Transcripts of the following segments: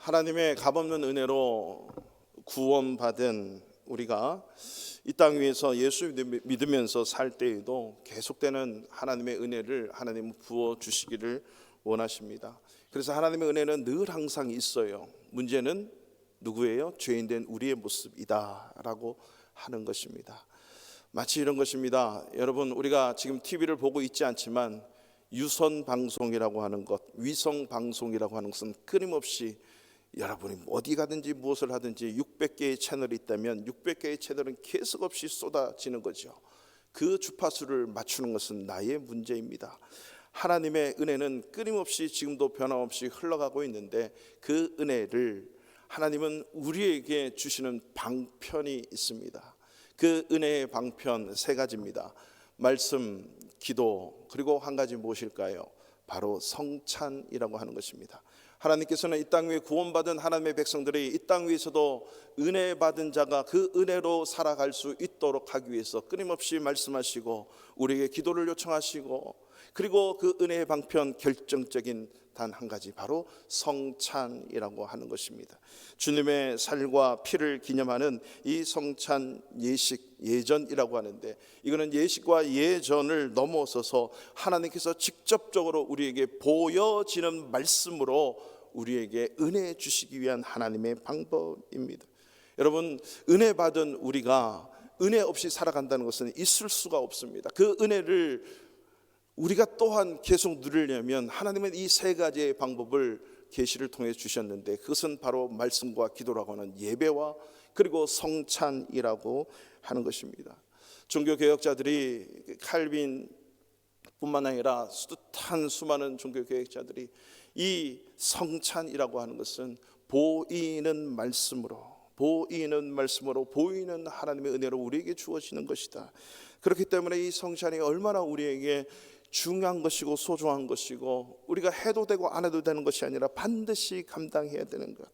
하나님의 값없는 은혜로 구원받은 우리가 이 땅 위에서 예수 믿으면서 살 때에도 계속되는 하나님의 은혜를 하나님은 부어주시기를 원하십니다. 그래서 하나님의 은혜는 늘 항상 있어요. 문제는 누구예요? 죄인된 우리의 모습이다 라고 하는 것입니다. 마치 이런 것입니다. 여러분, 우리가 지금 TV를 보고 있지 않지만 유선 방송이라고 하는 것, 위성 방송이라고 하는 것은 끊임없이 여러분이 어디 가든지 무엇을 하든지 600개의 채널이 있다면 600개의 채널은 계속 없이 쏟아지는 거죠. 그 주파수를 맞추는 것은 나의 문제입니다. 하나님의 은혜는 끊임없이 지금도 변함없이 흘러가고 있는데 그 은혜를 하나님은 우리에게 주시는 방편이 있습니다. 그 은혜의 방편 세 가지입니다. 말씀, 기도, 그리고 한 가지 무엇일까요? 바로 성찬이라고 하는 것입니다. 하나님께서는 이 땅 위에 구원받은 하나님의 백성들이 이 땅 위에서도 은혜 받은 자가 그 은혜로 살아갈 수 있도록 하기 위해서 끊임없이 말씀하시고 우리에게 기도를 요청하시고, 그리고 그 은혜의 방편 결정적인 단 한 가지, 바로 성찬이라고 하는 것입니다. 주님의 살과 피를 기념하는 이 성찬 예식, 예전이라고 하는데, 이거는 예식과 예전을 넘어서서 하나님께서 직접적으로 우리에게 보여지는 말씀으로 우리에게 은혜 주시기 위한 하나님의 방법입니다. 여러분, 은혜 받은 우리가 은혜 없이 살아간다는 것은 있을 수가 없습니다. 그 은혜를 우리가 또한 계속 누리려면 하나님은 이 세 가지의 방법을 계시를 통해 주셨는데, 그것은 바로 말씀과 기도라고 하는 예배와 그리고 성찬이라고 하는 것입니다. 종교개혁자들이, 칼빈뿐만 아니라 숱한 수많은 종교개혁자들이 이 성찬이라고 하는 것은 보이는 말씀으로 보이는 하나님의 은혜로 우리에게 주어지는 것이다. 그렇기 때문에 이 성찬이 얼마나 우리에게 중요한 것이고 소중한 것이고, 우리가 해도 되고 안 해도 되는 것이 아니라 반드시 감당해야 되는 것.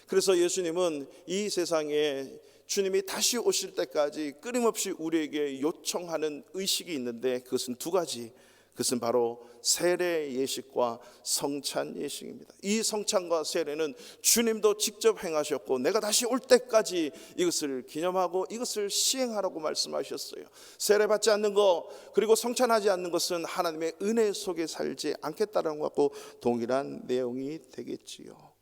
그래서 예수님은 이 세상에 주님이 다시 오실 때까지 끊임없이 우리에게 요청하는 의식이 있는데, 그것은 두 가지. 그것은 바로 세례 예식과 성찬 예식입니다. 이 성찬과 세례는 주님도 직접 행하셨고, 내가 다시 올 때까지 이것을 기념하고 이것을 시행하라고 말씀하셨어요. 세례 받지 않는 것, 그리고 성찬하지 않는 것은 하나님의 은혜 속에 살지 않겠다는 것과 동일한 내용이 되겠지요.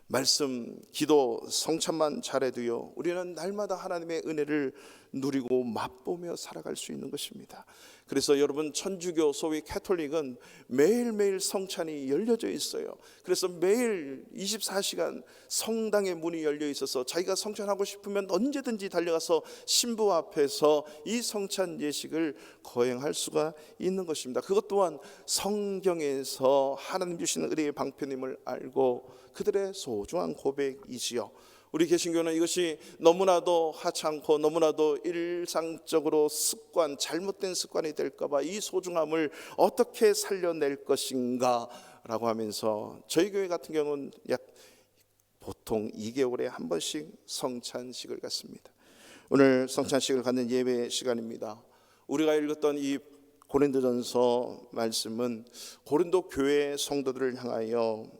말씀, 기도, 성찬만 잘해도요, 우리는 날마다 하나님의 은혜를 누리고 맛보며 살아갈 수 있는 것입니다. 그래서 여러분, 천주교 소위 캐톨릭은 매일매일 성찬이 열려져 있어요. 그래서 매일 24시간 성당의 문이 열려 있어서 자기가 성찬하고 싶으면 언제든지 달려가서 신부 앞에서 이 성찬 예식을 거행할 수가 있는 것입니다. 그것 또한 성경에서 하나님 주시는 은혜의 방편임을 알고 그들의 소중한 고백이지요. 우리 개신교는 이것이 너무나도 하찮고 너무나도 일상적으로 습관, 잘못된 습관이 될까봐 이 소중함을 어떻게 살려낼 것인가 라고 하면서, 저희 교회 같은 경우는 보통 2개월에 한 번씩 성찬식을 갖습니다. 오늘 성찬식을 갖는 예배 시간입니다. 우리가 읽었던 이 고린도전서 말씀은 고린도 교회 성도들을 향하여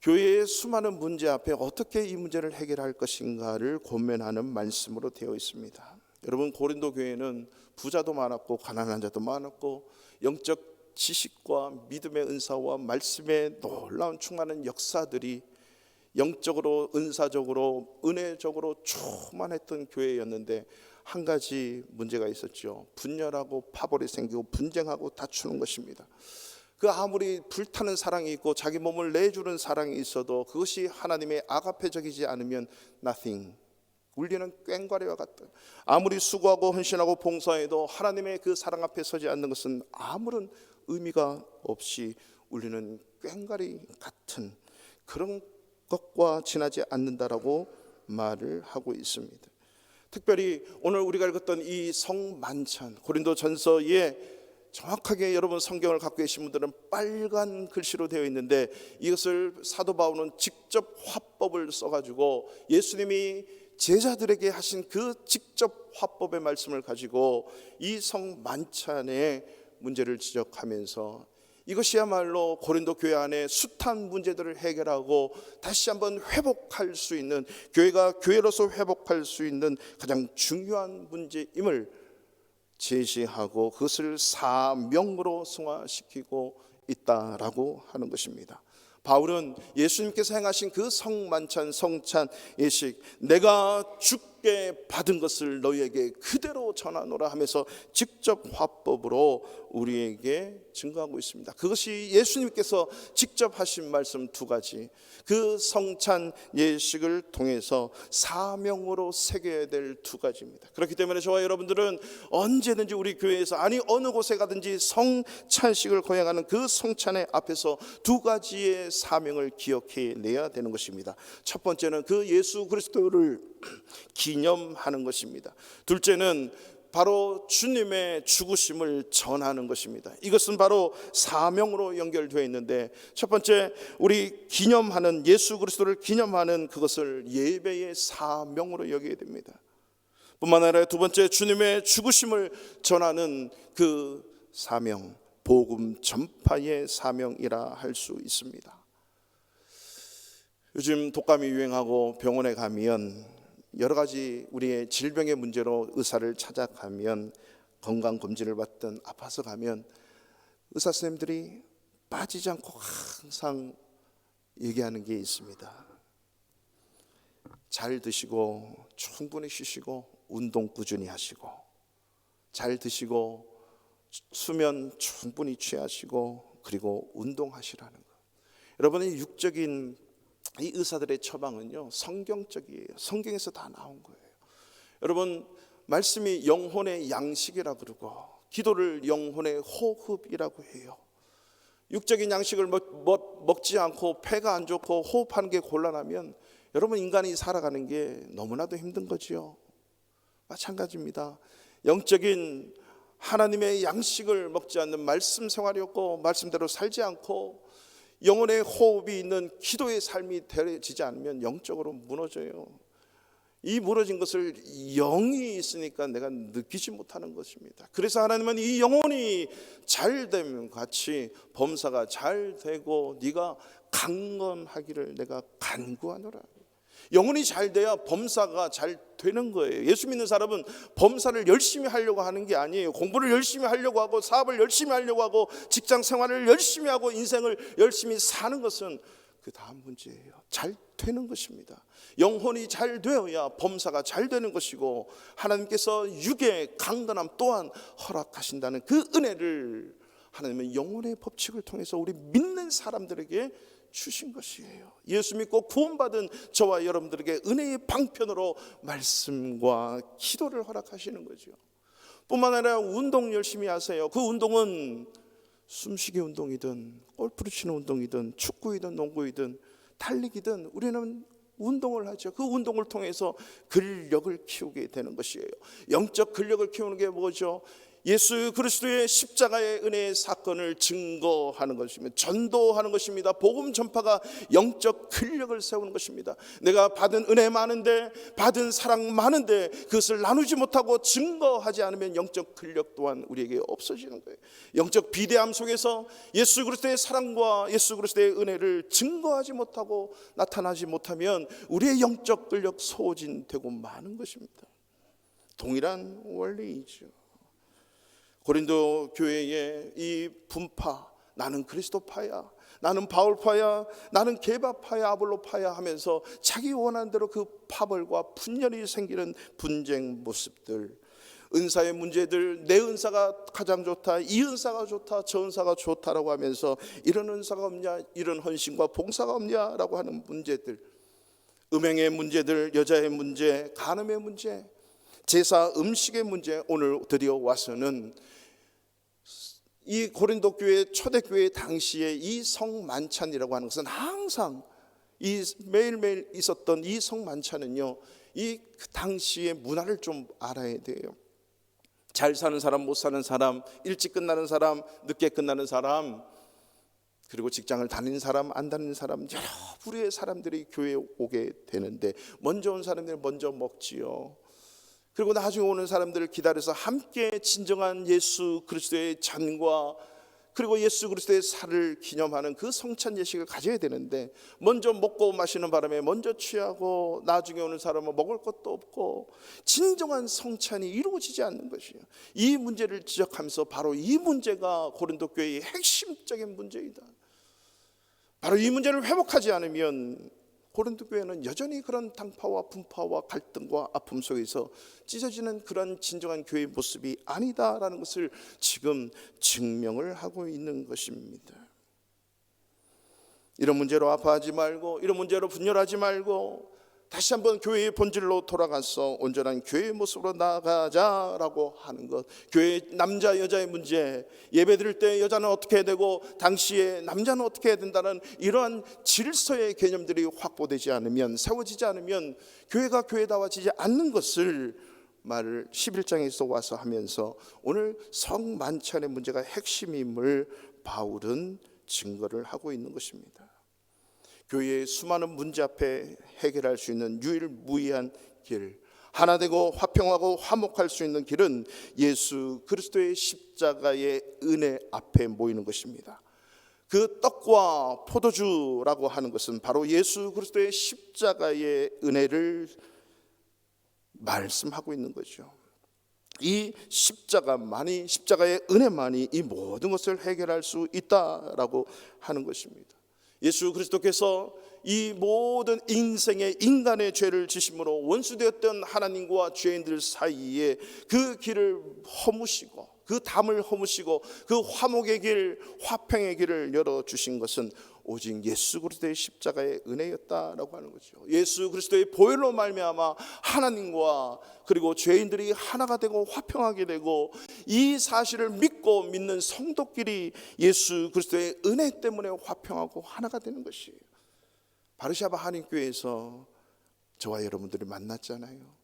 교회의 수많은 문제 앞에 어떻게 이 문제를 해결할 것인가를 고민하는 말씀으로 되어 있습니다. 여러분, 고린도 교회는 부자도 많았고 가난한 자도 많았고, 영적 지식과 믿음의 은사와 말씀의 놀라운 충만한 역사들이 영적으로, 은사적으로, 은혜적으로 충만했던 교회였는데, 한 가지 문제가 있었죠. 분열하고 파벌이 생기고 분쟁하고 다투는 것입니다. 그 아무리 불타는 사랑이 있고 자기 몸을 내주는 사랑이 있어도 그것이 하나님의 아가페적이지 않으면 nothing, 울리는 꽹과리와 같다. 아무리 수고하고 헌신하고 봉사해도 하나님의 그 사랑 앞에 서지 않는 것은 아무런 의미가 없이 울리는 꽹과리 같은 그런 것과 지나지 않는다라고 말을 하고 있습니다. 특별히 오늘 우리가 읽었던 이 성만찬, 고린도전서에 정확하게 여러분 성경을 갖고 계신 분들은 빨간 글씨로 되어 있는데, 이것을 사도 바울은 직접 화법을 써가지고 예수님이 제자들에게 하신 그 직접 화법의 말씀을 가지고 이 성만찬의 문제를 지적하면서, 이것이야말로 고린도 교회 안에 숱한 문제들을 해결하고 다시 한번 회복할 수 있는, 교회가 교회로서 회복할 수 있는 가장 중요한 문제임을 제시하고 그것을 사명으로 승화시키고 있다라고 하는 것입니다. 바울은 예수님께서 행하신 그 성만찬 성찬 예식, 내가 주께 받은 것을 너희에게 그대로 전하노라 하면서 직접 화법으로 우리에게 증거하고 있습니다. 그것이 예수님께서 직접 하신 말씀 두 가지, 그 성찬 예식을 통해서 사명으로 새겨야 될 두 가지입니다. 그렇기 때문에 저와 여러분들은 언제든지 우리 교회에서, 아니 어느 곳에 가든지 성찬식을 거행하는 그 성찬의 앞에서 두 가지의 사명을 기억해 내야 되는 것입니다. 첫 번째는 그 예수 그리스도를 기념하는 것입니다. 둘째는 바로 주님의 죽으심을 전하는 것입니다. 이것은 바로 사명으로 연결되어 있는데, 첫 번째 우리 기념하는, 예수 그리스도를 기념하는 그것을 예배의 사명으로 여겨야 됩니다. 뿐만 아니라 두 번째, 주님의 죽으심을 전하는 그 사명, 복음 전파의 사명이라 할 수 있습니다. 요즘 독감이 유행하고 병원에 가면 여러 가지 우리의 질병의 문제로 의사를 찾아가면, 건강검진을 받든 아파서 가면 의사 선생님들이 빠지지 않고 항상 얘기하는 게 있습니다. 잘 드시고 충분히 쉬시고 운동 꾸준히 하시고, 잘 드시고 수면 충분히 취하시고, 그리고 운동하시라는 것. 여러분의 육적인 이 의사들의 처방은요, 성경적이에요. 성경에서 다 나온 거예요. 여러분, 말씀이 영혼의 양식이라 그러고 기도를 영혼의 호흡이라고 해요. 육적인 양식을 먹지 않고 폐가 안 좋고 호흡하는 게 곤란하면 여러분, 인간이 살아가는 게 너무나도 힘든 거지요. 마찬가지입니다. 영적인 하나님의 양식을 먹지 않는 말씀 생활이 없고 말씀대로 살지 않고 영혼의 호흡이 있는 기도의 삶이 되어지지 않으면 영적으로 무너져요. 이 무너진 것을 영이 있으니까 내가 느끼지 못하는 것입니다. 그래서 하나님은 이 영혼이 잘 되면 같이 범사가 잘 되고 네가 강건하기를 내가 간구하노라. 영혼이 잘 돼야 범사가 잘 되는 거예요. 예수 믿는 사람은 범사를 열심히 하려고 하는 게 아니에요. 공부를 열심히 하려고 하고 사업을 열심히 하려고 하고 직장 생활을 열심히 하고 인생을 열심히 사는 것은 그 다음 문제예요. 잘 되는 것입니다. 영혼이 잘 되어야 범사가 잘 되는 것이고, 하나님께서 육의 강건함 또한 허락하신다는 그 은혜를 하나님은 영혼의 법칙을 통해서 우리 믿는 사람들에게 주신 것이에요. 예수 믿고 구원받은 저와 여러분들에게 은혜의 방편으로 말씀과 기도를 허락하시는 거죠. 뿐만 아니라 운동 열심히 하세요. 그 운동은 숨쉬기 운동이든 골프를 치는 운동이든 축구이든 농구이든 달리기든 우리는 운동을 하죠. 그 운동을 통해서 근력을 키우게 되는 것이에요. 영적 근력을 키우는 게 뭐죠? 예수 그리스도의 십자가의 은혜의 사건을 증거하는 것입니다. 전도하는 것입니다. 복음 전파가 영적 근력을 세우는 것입니다. 내가 받은 은혜 많은데, 받은 사랑 많은데 그것을 나누지 못하고 증거하지 않으면 영적 근력 또한 우리에게 없어지는 거예요. 영적 비대함 속에서 예수 그리스도의 사랑과 예수 그리스도의 은혜를 증거하지 못하고 나타나지 못하면 우리의 영적 근력 소진되고 마는 것입니다. 동일한 원리이죠. 고린도 교회의 이 분파, 나는 그리스도파야, 나는 바울파야, 나는 게바파야, 아볼로파야 하면서 자기 원하는 대로 그 파벌과 분열이 생기는 분쟁 모습들, 은사의 문제들, 내 은사가 가장 좋다, 이 은사가 좋다, 저 은사가 좋다라고 하면서 이런 은사가 없냐, 이런 헌신과 봉사가 없냐라고 하는 문제들, 음행의 문제들, 여자의 문제, 간음의 문제, 제사 음식의 문제, 오늘 드디어 와서는 이 고린도 교회 초대교회 당시에 이 성만찬이라고 하는 것은 항상 이 매일매일 있었던 이 성만찬은요, 이 당시의 문화를 좀 알아야 돼요. 잘 사는 사람, 못 사는 사람, 일찍 끝나는 사람, 늦게 끝나는 사람, 그리고 직장을 다니는 사람, 안 다니는 사람, 여러 부류의 사람들이 교회에 오게 되는데 먼저 온 사람들이 먼저 먹지요. 그리고 나중에 오는 사람들을 기다려서 함께 진정한 예수 그리스도의 잔과 그리고 예수 그리스도의 살을 기념하는 그 성찬 예식을 가져야 되는데, 먼저 먹고 마시는 바람에 먼저 취하고 나중에 오는 사람은 먹을 것도 없고 진정한 성찬이 이루어지지 않는 것이에요. 이 문제를 지적하면서 바로 이 문제가 고린도 교회의 핵심적인 문제이다. 바로 이 문제를 회복하지 않으면 고린도 교회는 여전히 그런 당파와 분파와 갈등과 아픔 속에서 찢어지는 그런 진정한 교회의 모습이 아니다라는 것을 지금 증명을 하고 있는 것입니다. 이런 문제로 아파하지 말고, 이런 문제로 분열하지 말고, 다시 한번 교회의 본질로 돌아가서 온전한 교회의 모습으로 나아가자라고 하는 것. 교회 남자 여자의 문제, 예배 드릴 때 여자는 어떻게 해야 되고 당시에 남자는 어떻게 해야 된다는 이러한 질서의 개념들이 확보되지 않으면, 세워지지 않으면 교회가 교회다워지지 않는 것을 말을 11장에서 와서 하면서 오늘 성만찬의 문제가 핵심임을 바울은 증거를 하고 있는 것입니다. 교회의 수많은 문제 앞에 해결할 수 있는 유일무이한 길, 하나 되고 화평하고 화목할 수 있는 길은 예수 그리스도의 십자가의 은혜 앞에 모이는 것입니다. 그 떡과 포도주라고 하는 것은 바로 예수 그리스도의 십자가의 은혜를 말씀하고 있는 거죠. 이 십자가만이, 십자가의 은혜만이 이 모든 것을 해결할 수 있다라고 하는 것입니다. 예수 그리스도께서 이 모든 인생의 인간의 죄를 지심으로 원수되었던 하나님과 죄인들 사이에 그 길을 허무시고, 그 담을 허무시고 그 화목의 길, 화평의 길을 열어주신 것은 오직 예수 그리스도의 십자가의 은혜였다라고 하는 거죠. 예수 그리스도의 보혈로 말미암아 하나님과 그리고 죄인들이 하나가 되고 화평하게 되고, 이 사실을 믿고 믿는 성도끼리 예수 그리스도의 은혜 때문에 화평하고 하나가 되는 것이에요. 바르샤바 한인교회에서 저와 여러분들이 만났잖아요.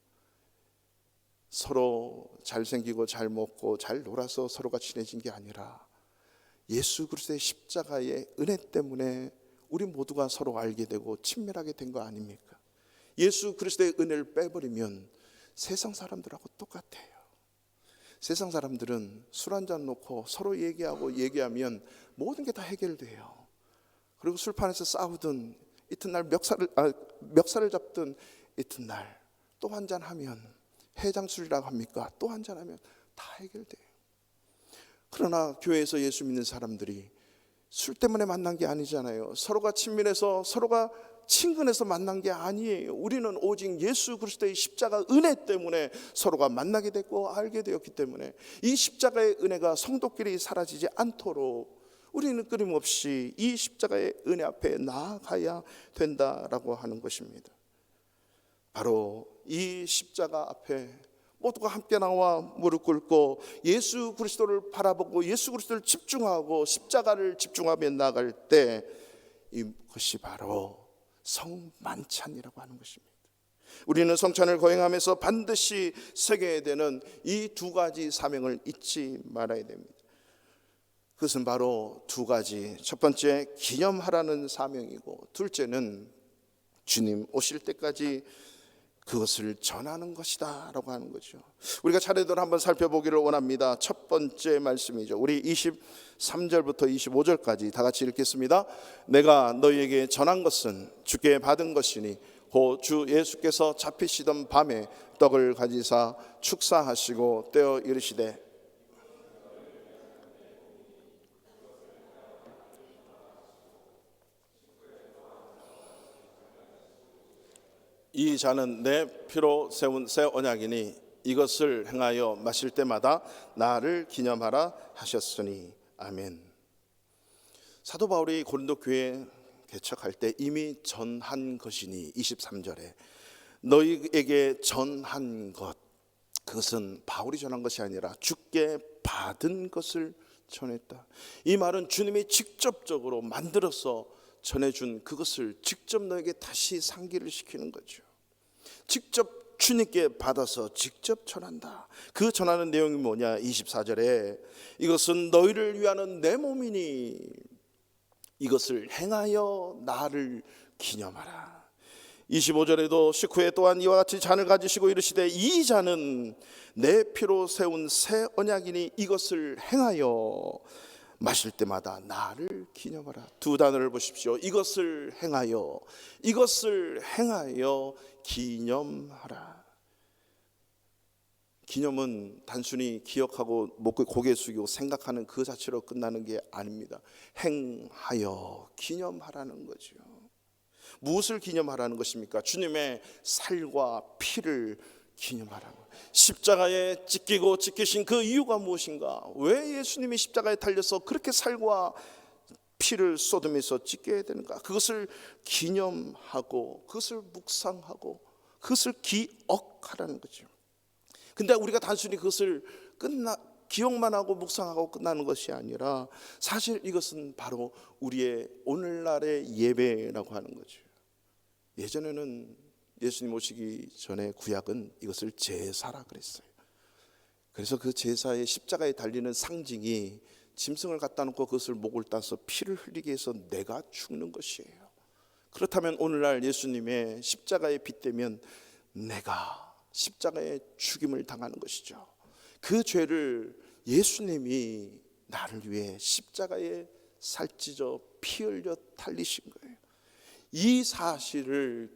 서로 잘생기고 잘 먹고 잘 놀아서 서로가 친해진 게 아니라 예수 그리스도의 십자가의 은혜 때문에 우리 모두가 서로 알게 되고 친밀하게 된 거 아닙니까? 예수 그리스도의 은혜를 빼버리면 세상 사람들하고 똑같아요. 세상 사람들은 술 한잔 놓고 서로 얘기하면 모든 게 다 해결돼요. 그리고 술판에서 싸우든 이튿날 멱살을 잡든 이튿날 또 한잔하면, 해장술이라고 합니까? 또 한잔하면 다 해결돼요. 그러나 교회에서 예수 믿는 사람들이 술 때문에 만난 게 아니잖아요. 서로가 친밀해서, 서로가 친근해서 만난 게 아니에요. 우리는 오직 예수 그리스도의 십자가 은혜 때문에 서로가 만나게 됐고 알게 되었기 때문에 이 십자가의 은혜가 성도끼리 사라지지 않도록 우리는 끊임없이 이 십자가의 은혜 앞에 나아가야 된다라고 하는 것입니다. 바로 이 십자가 앞에 모두가 함께 나와 무릎 꿇고 예수 그리스도를 바라보고 예수 그리스도를 집중하고 십자가를 집중하며 나갈 때 이것이 바로 성만찬이라고 하는 것입니다. 우리는 성찬을 거행하면서 반드시 새겨야 되는 이 두 가지 사명을 잊지 말아야 됩니다. 그것은 바로 두 가지, 첫 번째 기념하라는 사명이고, 둘째는 주님 오실 때까지 그것을 전하는 것이다 라고 하는 거죠. 우리가 차례대로 한번 살펴보기를 원합니다. 첫 번째 말씀이죠. 우리 23절부터 25절까지 다 같이 읽겠습니다. 내가 너희에게 전한 것은 주께 받은 것이니 곧 주 예수께서 잡히시던 밤에 떡을 가지사 축사하시고 떼어 이르시되 이 잔은 내 피로 세운 새 언약이니 이것을 행하여 마실 때마다 나를 기념하라 하셨으니 아멘. 사도 바울이 고린도 교회 개척할 때 이미 전한 것이니 23절에 너희에게 전한 것, 그것은 바울이 전한 것이 아니라 주께 받은 것을 전했다. 이 말은 주님이 직접적으로 만들어서 전해준 그것을 직접 너에게 다시 상기를 시키는 거죠. 직접 주님께 받아서 직접 전한다. 그 전하는 내용이 뭐냐? 24절에 이것은 너희를 위하는 내 몸이니 이것을 행하여 나를 기념하라. 25절에도 식후에 또한 이와 같이 잔을 가지시고 이르시되 이 잔은 내 피로 세운 새 언약이니 이것을 행하여 마실 때마다 나를 기념하라. 두 단어를 보십시오. 이것을 행하여 기념하라. 기념은 단순히 기억하고 고개 숙이고 생각하는 그 자체로 끝나는 게 아닙니다. 행하여 기념하라는 거죠. 무엇을 기념하라는 것입니까? 주님의 살과 피를 기념하라는 거예요. 십자가에 찢기신 그 이유가 무엇인가? 왜 예수님이 십자가에 달려서 그렇게 살과 피를 쏟으면서 찢겨야 되는가? 그것을 기념하고, 그것을 묵상하고, 그것을 기억하라는 거죠. 근데 우리가 단순히 그것을 기억만 하고 묵상하고 끝나는 것이 아니라 사실 이것은 바로 우리의 오늘날의 예배라고 하는 거죠. 예전에는 예수님 오시기 전에 구약은 이것을 제사라 그랬어요. 그래서 그 제사의 십자가에 달리는 상징이 짐승을 갖다 놓고 그것을 목을 따서 피를 흘리게 해서 내가 죽는 것이에요. 그렇다면 오늘날 예수님의 십자가에 빗대면 내가 십자가의 죽임을 당하는 것이죠. 그 죄를 예수님이 나를 위해 십자가에 살찌져 피 흘려 달리신 거예요. 이 사실을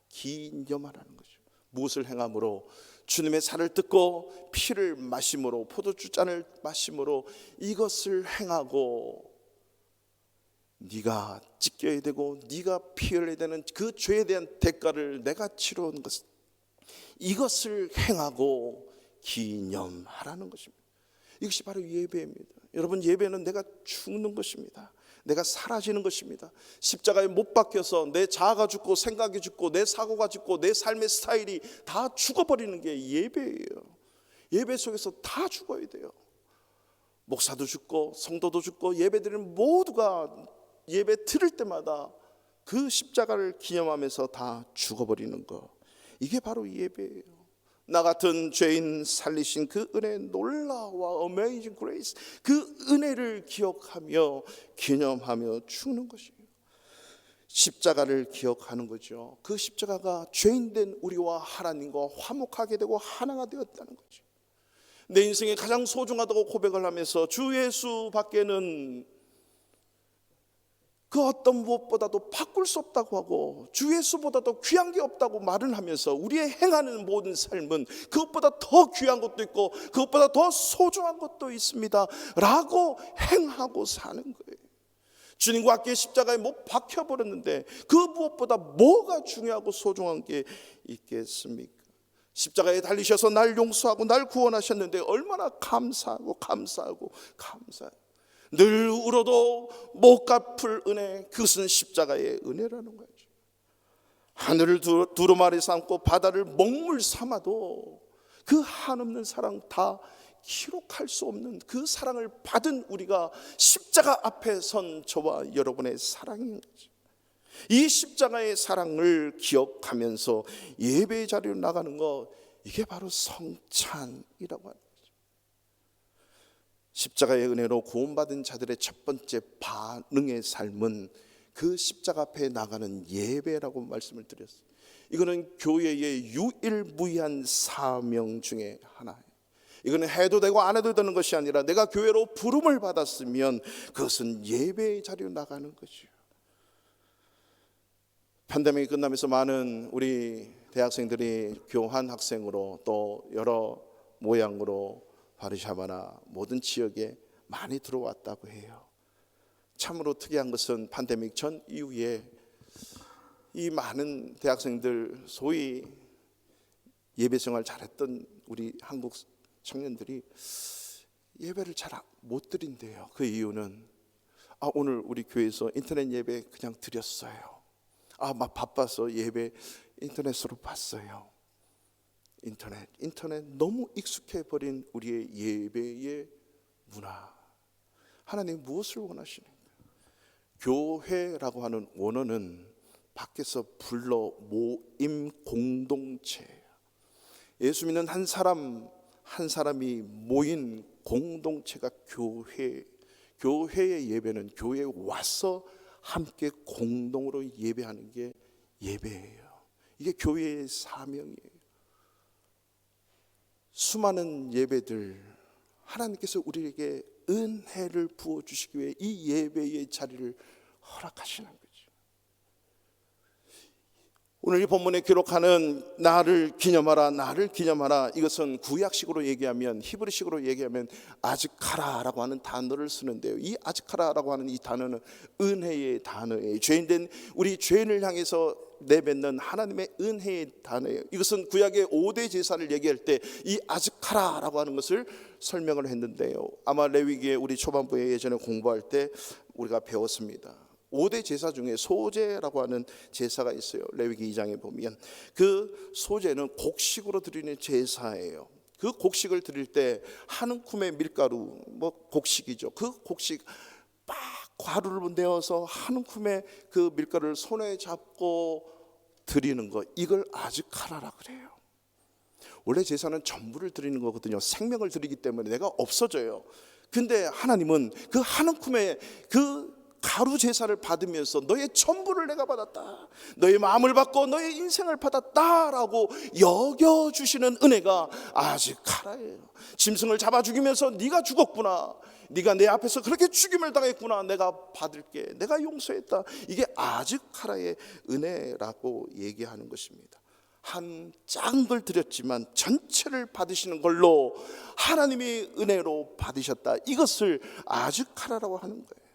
기념하라는 거죠. 무엇을 행함으로? 주님의 살을 뜯고 피를 마심으로, 포도주 잔을 마심으로 이것을 행하고, 네가 찢겨야 되고 네가 피 흘려야 되는 그 죄에 대한 대가를 내가 치러온 것, 이것을 행하고 기념하라는 것입니다. 이것이 바로 예배입니다. 여러분, 예배는 내가 죽는 것입니다. 내가 사라지는 것입니다. 십자가에 못 박혀서 내 자아가 죽고 생각이 죽고 내 사고가 죽고 내 삶의 스타일이 다 죽어버리는 게 예배예요. 예배 속에서 다 죽어야 돼요. 목사도 죽고 성도도 죽고 예배드리는 모두가 예배 드릴 때마다 그 십자가를 기념하면서 다 죽어버리는 거, 이게 바로 예배예요. 나 같은 죄인 살리신 그 은혜의 놀라와 어메이징 그레이스, 그 은혜를 기억하며 기념하며 죽는 것이에요. 십자가를 기억하는 거죠. 그 십자가가 죄인된 우리와 하나님과 화목하게 되고 하나가 되었다는 거죠. 내 인생에 가장 소중하다고 고백을 하면서 주 예수 밖에는 그 어떤 무엇보다도 바꿀 수 없다고 하고 주 예수보다도 귀한 게 없다고 말을 하면서 우리의 행하는 모든 삶은 그것보다 더 귀한 것도 있고 그것보다 더 소중한 것도 있습니다 라고 행하고 사는 거예요. 주님과 함께 십자가에 못 박혀버렸는데 그 무엇보다 뭐가 중요하고 소중한 게 있겠습니까? 십자가에 달리셔서 날 용서하고 날 구원하셨는데 얼마나 감사하고 늘 울어도 못 갚을 은혜, 그것은 십자가의 은혜라는 거죠. 하늘을 두루마리 삼고 바다를 먹물 삼아도 그 한없는 사랑 다 기록할 수 없는 그 사랑을 받은 우리가 십자가 앞에 선 저와 여러분의 사랑인 거죠. 이 십자가의 사랑을 기억하면서 예배 자리로 나가는 것, 이게 바로 성찬이라고 하는 거죠. 십자가의 은혜로 구원받은 자들의 첫 번째 반응의 삶은 그 십자가 앞에 나가는 예배라고 말씀을 드렸어요. 이거는 교회의 유일무이한 사명 중에 하나예요. 이거는 해도 되고 안 해도 되는 것이 아니라 내가 교회로 부름을 받았으면 그것은 예배의 자리로 나가는 것이요. 팬데믹이 끝나면서 많은 우리 대학생들이 교환 학생으로 또 여러 모양으로 바르샤바나 모든 지역에 많이 들어왔다고 해요. 참으로 특이한 것은 팬데믹 전 이후에 이 많은 대학생들, 소위 예배생활 잘했던 우리 한국 청년들이 예배를 잘 못 드린대요. 그 이유는 오늘 우리 교회에서 인터넷 예배 그냥 드렸어요. 막 바빠서 예배 인터넷으로 봤어요. 인터넷 너무 익숙해 버린 우리의 예배의 문화. 하나님 무엇을 원하시는가? 교회라고 하는 원어는 밖에서 불러 모임 공동체예요. 예수 믿는 한 사람이 모인 공동체가 교회. 교회의 예배는 교회에 와서 함께 공동으로 예배하는 게 예배예요. 이게 교회의 사명이에요. 수많은 예배들, 하나님께서 우리에게 은혜를 부어주시기 위해 이 예배의 자리를 허락하시는 거죠. 오늘 이 본문에 기록하는 나를 기념하라, 나를 기념하라, 이것은 구약식으로 얘기하면, 히브리식으로 얘기하면 아즈카라라고 하는 단어를 쓰는데요, 이 아즈카라라고 하는 이 단어는 은혜의 단어예요. 죄인된 우리 죄인을 향해서 내뱉는 하나님의 은혜의 단어예요. 이것은 구약의 5대 제사를 얘기할 때 이 아즈카라라고 하는 것을 설명을 했는데요, 아마 레위기에 우리 초반부에 예전에 공부할 때 우리가 배웠습니다. 5대 제사 중에 소제라고 하는 제사가 있어요. 레위기 2장에 보면 그 소제는 곡식으로 드리는 제사예요. 그 곡식을 드릴 때 한 움큼의 밀가루, 뭐 곡식이죠. 그 곡식 막 가루를 내어서 한 움큼의 그 밀가루를 손에 잡고 드리는 거, 이걸 아즈카라라 그래요. 원래 제사는 전부를 드리는 거거든요. 생명을 드리기 때문에 내가 없어져요. 근데 하나님은 그 한 움큼의 그 가루 제사를 받으면서 너의 전부를 내가 받았다, 너의 마음을 받고 너의 인생을 받았다라고 여겨주시는 은혜가 아즈카라예요. 짐승을 잡아 죽이면서 네가 죽었구나, 네가 내 앞에서 그렇게 죽임을 당했구나, 내가 받을게, 내가 용서했다, 이게 아즈카라의 은혜라고 얘기하는 것입니다. 한 작은 걸 드렸지만 전체를 받으시는 걸로 하나님이 은혜로 받으셨다, 이것을 아즈카라라고 하는 거예요.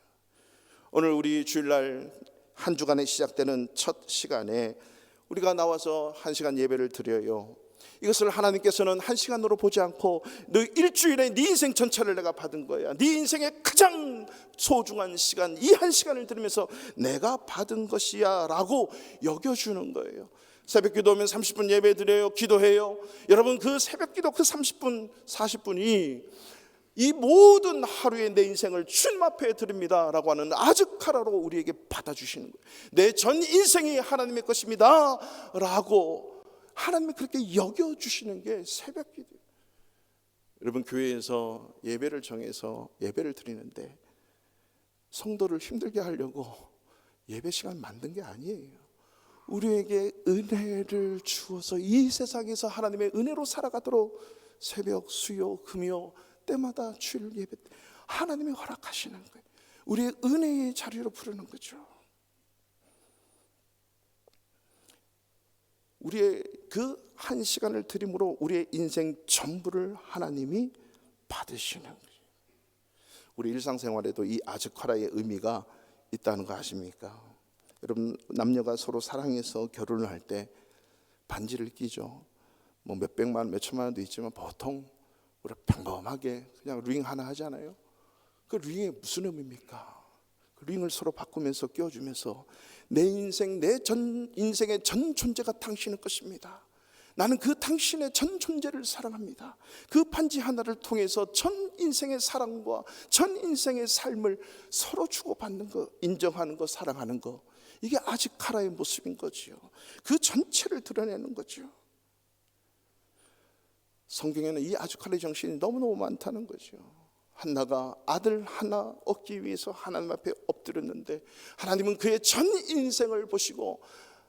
오늘 우리 주일날 한 주간에 시작되는 첫 시간에 우리가 나와서 1시간 예배를 드려요. 이것을 하나님께서는 1시간으로 보지 않고 너 일주일에 네 인생 전체를 내가 받은 거야, 네 인생의 가장 소중한 시간, 이 1시간을 들으면서 내가 받은 것이야 라고 여겨주는 거예요. 새벽기도 오면 30분 예배 드려요, 기도해요. 여러분, 그 새벽기도 그 30분 40분이 이 모든 하루의 내 인생을 주님 앞에 드립니다 라고 하는 아즈카라로 우리에게 받아주시는 거예요. 내 전 인생이 하나님의 것입니다 라고 하나님이 그렇게 여겨주시는 게 새벽기도예요. 여러분, 교회에서 예배를 정해서 예배를 드리는데 성도를 힘들게 하려고 예배 시간 만든 게 아니에요. 우리에게 은혜를 주어서 이 세상에서 하나님의 은혜로 살아가도록 새벽, 수요, 금요 때마다 주일 예배 때 하나님이 허락하시는 거예요. 우리의 은혜의 자리로 부르는 거죠. 우리의 그 1시간을 드림으로 우리의 인생 전부를 하나님이 받으시는 거예요. 우리 일상생활에도 이 아즈카라의 의미가 있다는 거 아십니까? 여러분, 남녀가 서로 사랑해서 결혼을 할 때 반지를 끼죠. 뭐 몇백만 원, 몇천만 원도 있지만 보통 우리 평범하게 그냥 링 하나 하잖아요. 그 링이 무슨 의미입니까? 그 링을 서로 바꾸면서 끼워주면서 내 인생, 내 전 인생의 전 존재가 당신의 것입니다, 나는 그 당신의 전 존재를 사랑합니다, 그 반지 하나를 통해서 전 인생의 사랑과 전 인생의 삶을 서로 주고받는 거, 인정하는 거, 사랑하는 거, 이게 아즈카라의 모습인 거지요. 그 전체를 드러내는 거죠. 성경에는 이 아즈카라의 정신이 너무너무 많다는 거죠. 한나가 아들 하나 얻기 위해서 하나님 앞에 엎드렸는데 하나님은 그의 전 인생을 보시고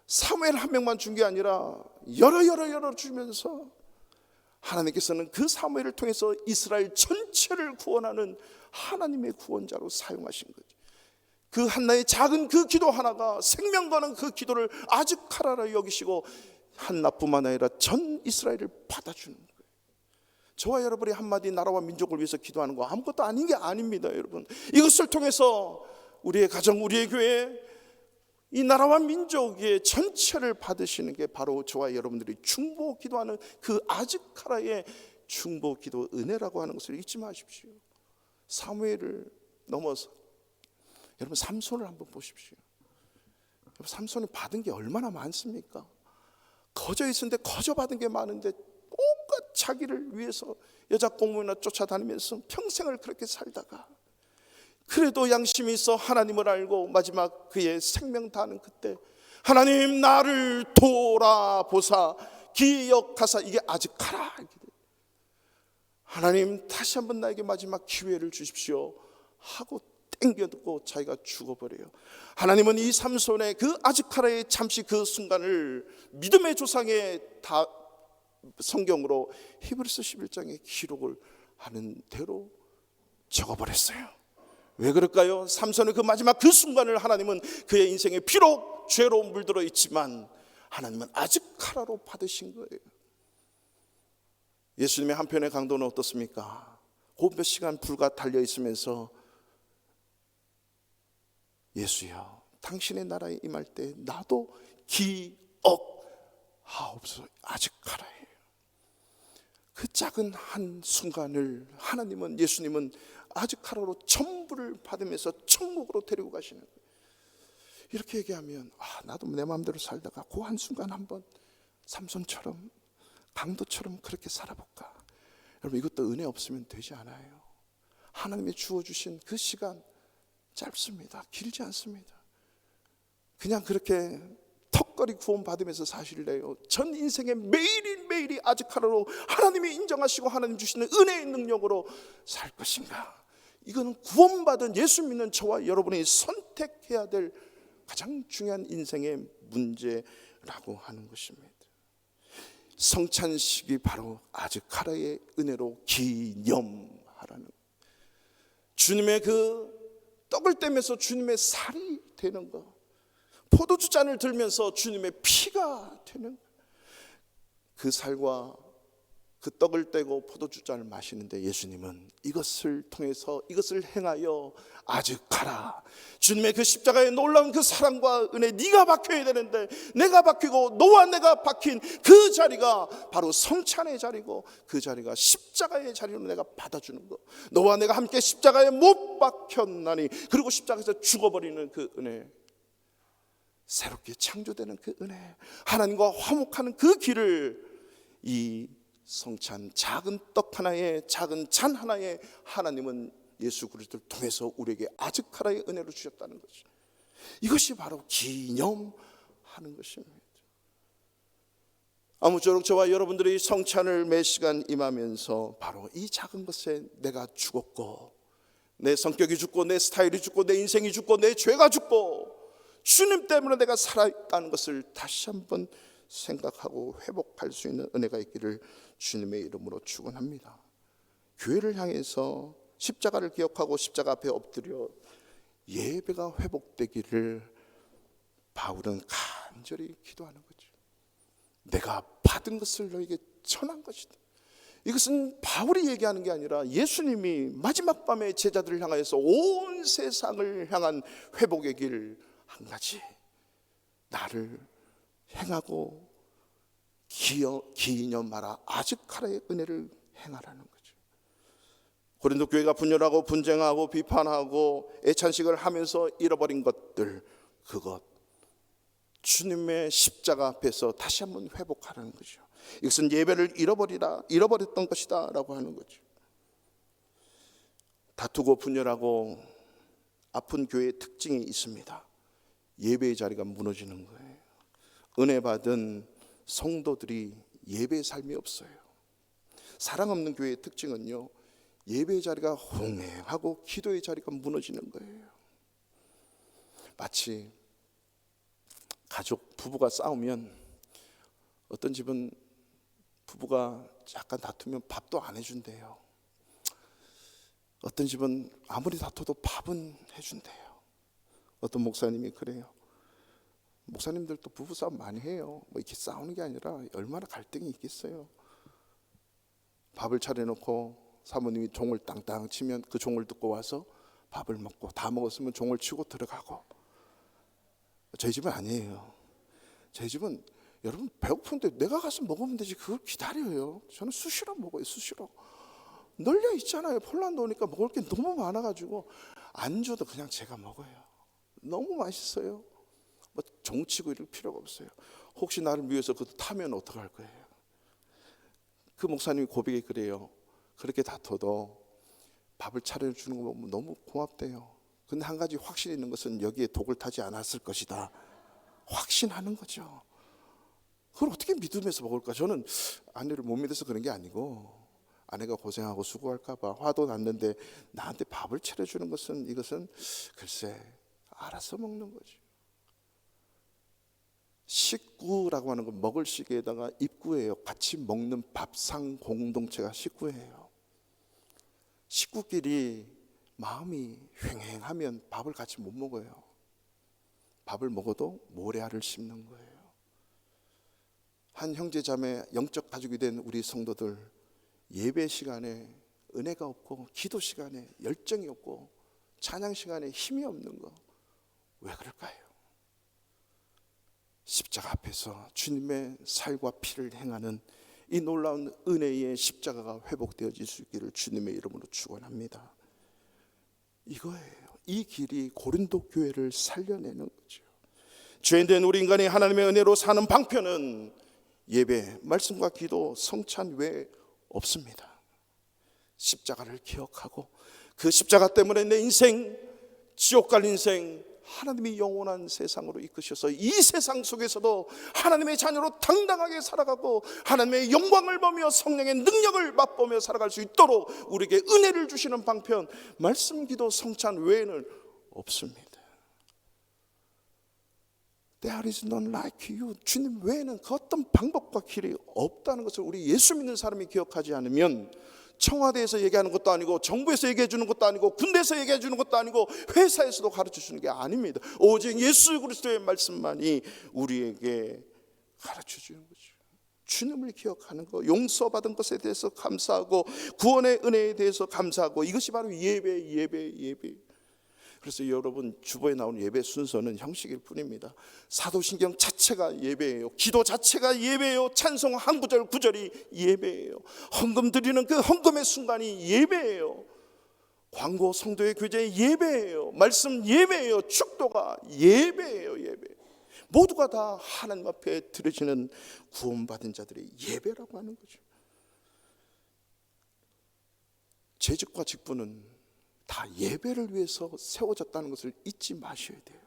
사무엘 한 명만 준 게 아니라 여러 주면서 하나님께서는 그 사무엘을 통해서 이스라엘 전체를 구원하는 하나님의 구원자로 사용하신 거죠. 그 한나의 작은 그 기도 하나가 생명 거는 그 기도를 아즈카라라 여기시고 한나뿐만 아니라 전 이스라엘을 받아주는 거예요. 저와 여러분이 한마디 나라와 민족을 위해서 기도하는 거 아무것도 아닌 게 아닙니다. 여러분, 이것을 통해서 우리의 가정, 우리의 교회, 이 나라와 민족의 전체를 받으시는 게 바로 저와 여러분들이 중보 기도하는 그 아즈카라의 중보 기도 은혜라고 하는 것을 잊지 마십시오. 사무엘을 넘어서 여러분 삼손을 한번 보십시오. 여러분, 삼손이 받은 게 얼마나 많습니까? 거저 있었는데 거저 받은 게 많은데 온갖 자기를 위해서 여자 공무원이나 쫓아다니면서 평생을 그렇게 살다가 그래도 양심이 있어 하나님을 알고 마지막 그의 생명 다하는 그때 하나님 나를 돌아보사 기억하사, 이게 아즈카라. 하나님 다시 한번 나에게 마지막 기회를 주십시오 하고 땡겨듣고 자기가 죽어버려요. 하나님은 이 삼손의 그 아즈카라의 잠시 그 순간을 믿음의 조상의 다 성경으로 히브리서 11장에 기록을 하는 대로 적어버렸어요. 왜 그럴까요? 삼손의 그 마지막 그 순간을 하나님은 그의 인생에 비록 죄로 물들어 있지만 하나님은 아직 카라로 받으신 거예요. 예수님의 한편의 강도는 어떻습니까? 그 몇 시간 불과 달려 있으면서 예수여 당신의 나라에 임할 때 나도 기억하옵소서. 아직 카라예요. 그 작은 한 순간을 하나님은 예수님은 아직 카라로 전부를 받으면서 천국으로 데리고 가시는 거예요. 이렇게 얘기하면 나도 내 마음대로 살다가 그 한순간 한번 삼손처럼 강도처럼 그렇게 살아볼까. 여러분 이것도 은혜 없으면 되지 않아요. 하나님이 주어주신 그 시간 짧습니다. 길지 않습니다. 그냥 그렇게 턱걸이 구원받으면서 사실래요. 전 인생의 매일이 아직 하루로 하나님이 인정하시고 하나님 주시는 은혜의 능력으로 살 것인가. 이거는 구원받은 예수 믿는 저와 여러분이 선택해야 될 가장 중요한 인생의 문제라고 하는 것입니다. 성찬식이 바로 아직 카라의 은혜로 기념하라는, 주님의 그 떡을 떼면서 주님의 살이 되는 것, 포도주 잔을 들면서 주님의 피가 되는 것, 그 살과 그 떡을 떼고 포도주 잔을 마시는데 예수님은 이것을 통해서 이것을 행하여 아직 가라. 주님의 그 십자가의 놀라운 그 사랑과 은혜, 네가 박혀야 되는데 내가 박히고 너와 내가 박힌 그 자리가 바로 성찬의 자리고 그 자리가 십자가의 자리로 내가 받아주는 것, 너와 내가 함께 십자가에 못 박혔나니, 그리고 십자가에서 죽어버리는 그 은혜, 새롭게 창조되는 그 은혜, 하나님과 화목하는 그 길을 이 성찬 작은 떡 하나에 작은 잔 하나에 하나님은 예수 그리스도를 통해서 우리에게 아직 카라의 은혜를 주셨다는 것이, 이것이 바로 기념하는 것입니다. 아무쪼록 저와 여러분들이 성찬을 매 시간 임하면서 바로 이 작은 것에 내가 죽었고, 내 성격이 죽고 내 스타일이 죽고 내 인생이 죽고 내 죄가 죽고 주님 때문에 내가 살아있다는 것을 다시 한번 생각하고 회복할 수 있는 은혜가 있기를 주님의 이름으로 축원합니다. 교회를 향해서 십자가를 기억하고 십자가 앞에 엎드려 예배가 회복되기를 바울은 간절히 기도하는 거죠. 내가 받은 것을 너에게 전한 것이다. 이것은 바울이 얘기하는 게 아니라 예수님이 마지막 밤에 제자들을 향하여서 온 세상을 향한 회복의 길 한 가지, 나를 행하고 기념하라. 아직 카라의 은혜를 행하라는 거죠. 고린도 교회가 분열하고 분쟁하고 비판하고 애찬식을 하면서 잃어버린 것들, 그것 주님의 십자가 앞에서 다시 한번 회복하라는 거죠. 이것은 예배를 잃어버렸던 것이다 라고 하는 거죠. 다투고 분열하고 아픈 교회의 특징이 있습니다. 예배의 자리가 무너지는 거예요. 은혜 받은 성도들이 예배의 삶이 없어요. 사랑 없는 교회의 특징은요, 예배의 자리가 홍해하고 기도의 자리가 무너지는 거예요. 마치 가족 부부가 싸우면, 어떤 집은 부부가 약간 다투면 밥도 안 해준대요. 어떤 집은 아무리 다퉈도 밥은 해준대요. 어떤 목사님이 그래요. 목사님들도 부부싸움 많이 해요. 뭐 이렇게 싸우는 게 아니라 얼마나 갈등이 있겠어요. 밥을 차려놓고 사모님이 종을 땅땅 치면 그 종을 듣고 와서 밥을 먹고, 다 먹었으면 종을 치고 들어가고. 저희 집은 아니에요. 저희 집은 여러분 배고픈데 내가 가서 먹으면 되지 그걸 기다려요. 저는 수시로 먹어요. 수시로 널려 있잖아요. 폴란드 오니까 먹을 게 너무 많아가지고 안 줘도 그냥 제가 먹어요. 너무 맛있어요. 뭐 종치고 이럴 필요가 없어요. 혹시 나를 위해서 그것도 타면 어떡할 거예요. 그 목사님이 고백이 그래요. 그렇게 다퉈도 밥을 차려주는 거 보면 너무 고맙대요. 근데 한 가지 확신 있는 것은 여기에 독을 타지 않았을 것이다. 확신하는 거죠. 그걸 어떻게 믿으면서 먹을까? 저는 아내를 못 믿어서 그런 게 아니고, 아내가 고생하고 수고할까 봐 화도 났는데 나한테 밥을 차려주는 것은, 이것은 글쎄 알아서 먹는 거죠. 식구라고 하는 건 먹을 시기에다가 입구예요. 같이 먹는 밥상 공동체가 식구예요. 식구끼리 마음이 휑행하면 밥을 같이 못 먹어요. 밥을 먹어도 모래알을 씹는 거예요. 한 형제 자매 영적 가족이 된 우리 성도들, 예배 시간에 은혜가 없고 기도 시간에 열정이 없고 찬양 시간에 힘이 없는 거, 왜 그럴까요? 십자가 앞에서 주님의 살과 피를 행하는 이 놀라운 은혜의 십자가가 회복되어질 수 있기를 주님의 이름으로 축원합니다. 이거예요. 이 길이 고린도 교회를 살려내는 거죠. 죄인된 우리 인간이 하나님의 은혜로 사는 방편은 예배, 말씀과 기도, 성찬 외에 없습니다. 십자가를 기억하고 그 십자가 때문에 내 인생, 지옥 갈 인생, 하나님이 영원한 세상으로 이끄셔서 이 세상 속에서도 하나님의 자녀로 당당하게 살아가고 하나님의 영광을 보며 성령의 능력을 맛보며 살아갈 수 있도록 우리에게 은혜를 주시는 방편, 말씀, 기도, 성찬 외에는 없습니다. There is none like you. 주님 외에는 그 어떤 방법과 길이 없다는 것을 우리 예수 믿는 사람이 기억하지 않으면, 청와대에서 얘기하는 것도 아니고 정부에서 얘기해 주는 것도 아니고 군대에서 얘기해 주는 것도 아니고 회사에서도 가르쳐 주는 게 아닙니다. 오직 예수 그리스도의 말씀만이 우리에게 가르쳐 주는 거죠. 주님을 기억하는 거, 용서받은 것에 대해서 감사하고 구원의 은혜에 대해서 감사하고, 이것이 바로 예배. 그래서 여러분, 주보에 나오는 예배 순서는 형식일 뿐입니다. 사도신경 자체가 예배예요. 기도 자체가 예배예요. 찬송 한 구절 구절이 예배예요. 헌금 드리는 그 헌금의 순간이 예배예요. 광고, 성도의 교제 예배예요. 말씀 예배예요. 축도가 예배예요. 예배. 모두가 다 하나님 앞에 드려지는 구원받은 자들의 예배라고 하는 거죠. 재직과 직분은 다 예배를 위해서 세워졌다는 것을 잊지 마셔야 돼요.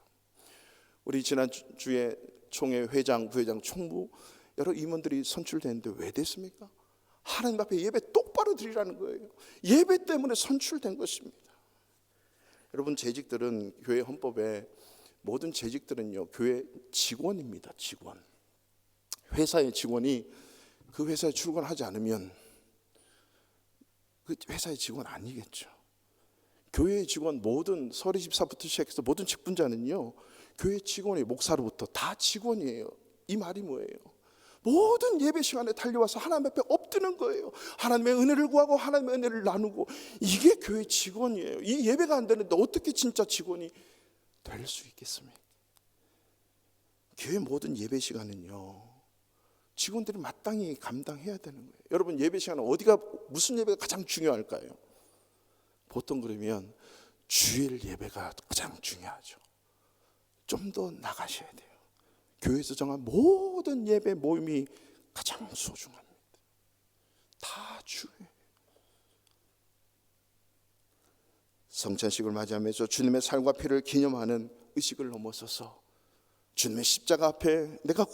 우리 지난주에 총회 회장, 부회장, 총무 여러 임원들이 선출됐는데 왜 됐습니까? 하나님 앞에 예배 똑바로 드리라는 거예요. 예배 때문에 선출된 것입니다. 여러분, 재직들은 교회 헌법에 모든 재직들은요, 교회 직원입니다. 직원. 회사의 직원이 그 회사에 출근하지 않으면 그 회사의 직원 아니겠죠. 교회의 직원, 모든 서리 집사부터 시작해서 모든 직분자는요, 교회 직원이, 목사로부터 다 직원이에요. 이 말이 뭐예요? 모든 예배 시간에 달려와서 하나님 앞에 엎드는 거예요. 하나님의 은혜를 구하고 하나님의 은혜를 나누고, 이게 교회 직원이에요. 이 예배가 안 되는데 어떻게 진짜 직원이 될 수 있겠습니까? 교회 모든 예배 시간은요, 직원들이 마땅히 감당해야 되는 거예요. 여러분, 예배 시간은 무슨 예배가 가장 중요할까요? 보통 그러면 주일 예배가 가장 중요하죠. 좀 더 나가셔야 돼요. 교회에서 정한 모든 예배 모임이 가장 소중합니다. 다 중요해요. 성찬식을 맞이하면서 주님의 삶과 피를 기념하는 의식을 넘어서서 주님의 십자가 앞에 내가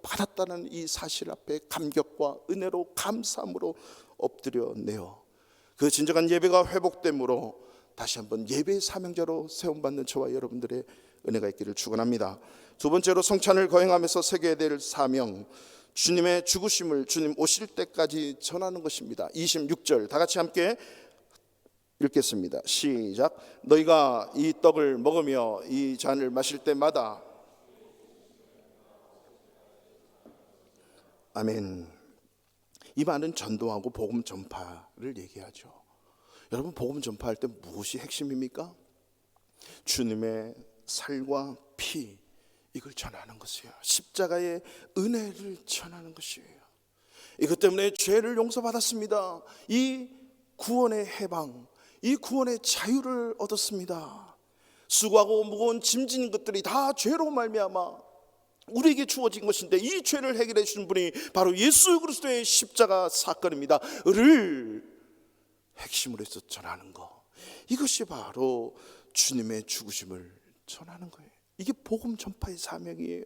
받았다는 이 사실 앞에 감격과 은혜로 감사함으로 엎드려 내어 그 진정한 예배가 회복됨으로 다시 한번 예배의 사명자로 세움받는 저와 여러분들의 은혜가 있기를 축원합니다. 두 번째로, 성찬을 거행하면서 새겨야 될 사명, 주님의 죽으심을 주님 오실 때까지 전하는 것입니다. 26절 다 같이 함께 읽겠습니다. 시작. 너희가 이 떡을 먹으며 이 잔을 마실 때마다. 아멘. 이 말은 전도하고 복음 전파를 얘기하죠. 여러분, 복음 전파할 때 무엇이 핵심입니까? 주님의 살과 피, 이걸 전하는 것이에요. 십자가의 은혜를 전하는 것이에요. 이것 때문에 죄를 용서받았습니다. 이 구원의 해방, 이 구원의 자유를 얻었습니다. 수고하고 무거운 짐진 것들이 다 죄로 말미암아 우리에게 주어진 것인데, 이 죄를 해결해 주신 분이 바로 예수 그리스도의 십자가 사건입니다. 를 핵심으로 해서 전하는 거, 이것이 바로 주님의 죽으심을 전하는 거예요. 이게 복음 전파의 사명이에요.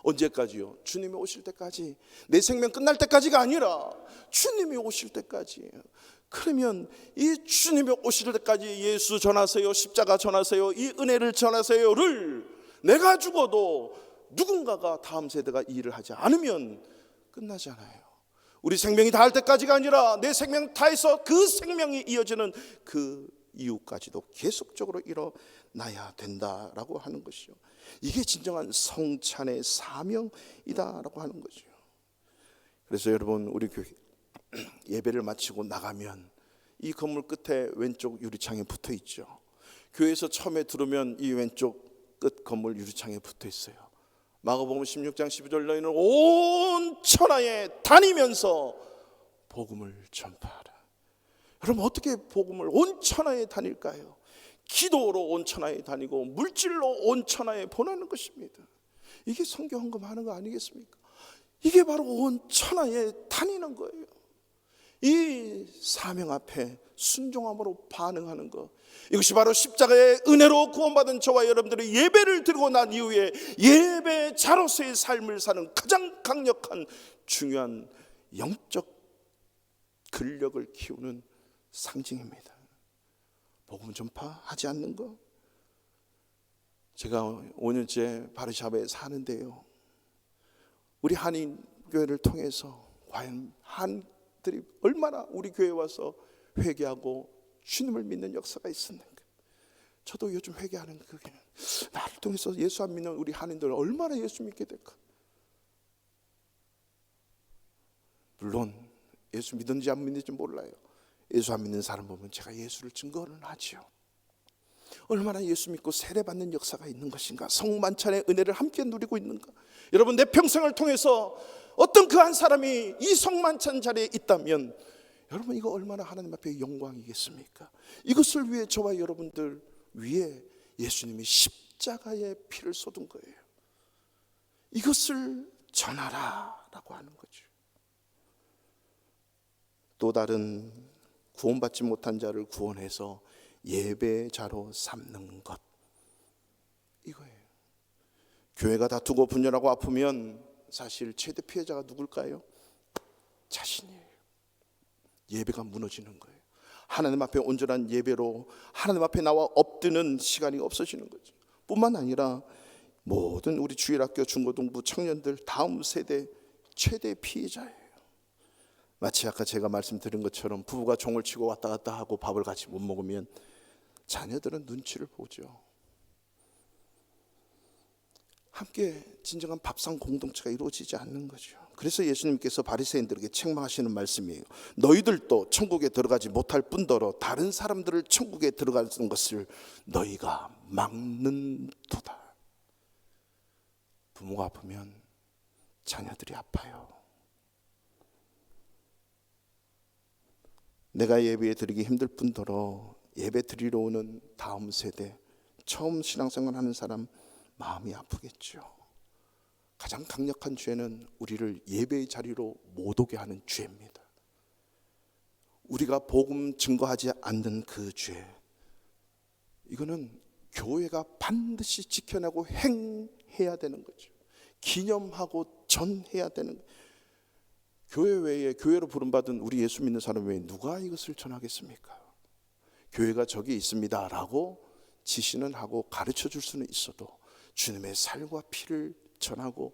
언제까지요? 주님이 오실 때까지. 내 생명 끝날 때까지가 아니라 주님이 오실 때까지예요. 그러면 이 주님이 오실 때까지 예수 전하세요, 십자가 전하세요, 이 은혜를 전하세요를 내가 죽어도 누군가가 다음 세대가 이 일을 하지 않으면 끝나잖아요. 우리 생명이 다할 때까지가 아니라 내 생명 다해서 그 생명이 이어지는 그 이후까지도 계속적으로 일어나야 된다라고 하는 것이요. 이게 진정한 성찬의 사명이다라고 하는 거죠. 그래서 여러분, 우리 교회 예배를 마치고 나가면 이 건물 끝에 왼쪽 유리창에 붙어 있죠. 교회에서 처음에 들어오면 이 왼쪽 끝 건물 유리창에 붙어 있어요. 마가복음 16장 12절 너희는 온 천하에 다니면서 복음을 전파하라. 여러분, 어떻게 복음을 온 천하에 다닐까요? 기도로 온 천하에 다니고 물질로 온 천하에 보내는 것입니다. 이게 선교 헌금하는 거 아니겠습니까? 이게 바로 온 천하에 다니는 거예요. 이 사명 앞에 순종함으로 반응하는 것, 이것이 바로 십자가의 은혜로 구원받은 저와 여러분들이 예배를 드리고 난 이후에 예배자로서의 삶을 사는 가장 강력한 중요한 영적 근력을 키우는 상징입니다. 복음 전파하지 않는 것. 제가 5년째 바르샤바에 사는데요, 우리 한인교회를 통해서 과연 한들이 얼마나 우리 교회에 와서 회개하고 주님을 믿는 역사가 있었는가. 저도 요즘 회개하는 그게, 나를 통해서 예수 안 믿는 우리 한인들 얼마나 예수 믿게 될까. 물론 예수 믿는지 안 믿는지 몰라요. 예수 안 믿는 사람 보면 제가 예수를 증거는 하지요. 얼마나 예수 믿고 세례받는 역사가 있는 것인가, 성만찬의 은혜를 함께 누리고 있는가. 여러분, 내 평생을 통해서 어떤 그 한 사람이 이 성만찬 자리에 있다면 여러분, 이거 얼마나 하나님 앞에 영광이겠습니까? 이것을 위해 저와 여러분들 위해 예수님이 십자가의 피를 쏟은 거예요. 이것을 전하라 라고 하는 거죠. 또 다른 구원받지 못한 자를 구원해서 예배자로 삼는 것, 이거예요. 교회가 다투고 분열하고 아프면 사실 최대 피해자가 누굴까요? 자신이에요. 예배가 무너지는 거예요. 하나님 앞에 온전한 예배로 하나님 앞에 나와 엎드는 시간이 없어지는 거죠. 뿐만 아니라 모든 우리 주일학교 중고등부 청년들 다음 세대 최대 피해자예요. 마치 아까 제가 말씀드린 것처럼 부부가 종을 치고 왔다 갔다 하고 밥을 같이 못 먹으면 자녀들은 눈치를 보죠. 함께 진정한 밥상 공동체가 이루어지지 않는 거죠. 그래서 예수님께서 바리새인들에게 책망하시는 말씀이에요. 너희들도 천국에 들어가지 못할 뿐더러 다른 사람들을 천국에 들어가는 것을 너희가 막는도다. 부모가 아프면 자녀들이 아파요. 내가 예배 드리기 힘들 뿐더러 예배 드리러 오는 다음 세대, 처음 신앙생활 하는 사람 마음이 아프겠죠. 가장 강력한 죄는 우리를 예배의 자리로 못 오게 하는 죄입니다. 우리가 복음 증거하지 않는 그 죄, 이거는 교회가 반드시 지켜내고 행해야 되는 거죠. 기념하고 전해야 되는 거예요. 교회 외에, 교회로 부름받은 우리 예수 믿는 사람 외에 누가 이것을 전하겠습니까? 교회가 저기 있습니다 라고 지시는 하고 가르쳐 줄 수는 있어도 주님의 살과 피를 전하고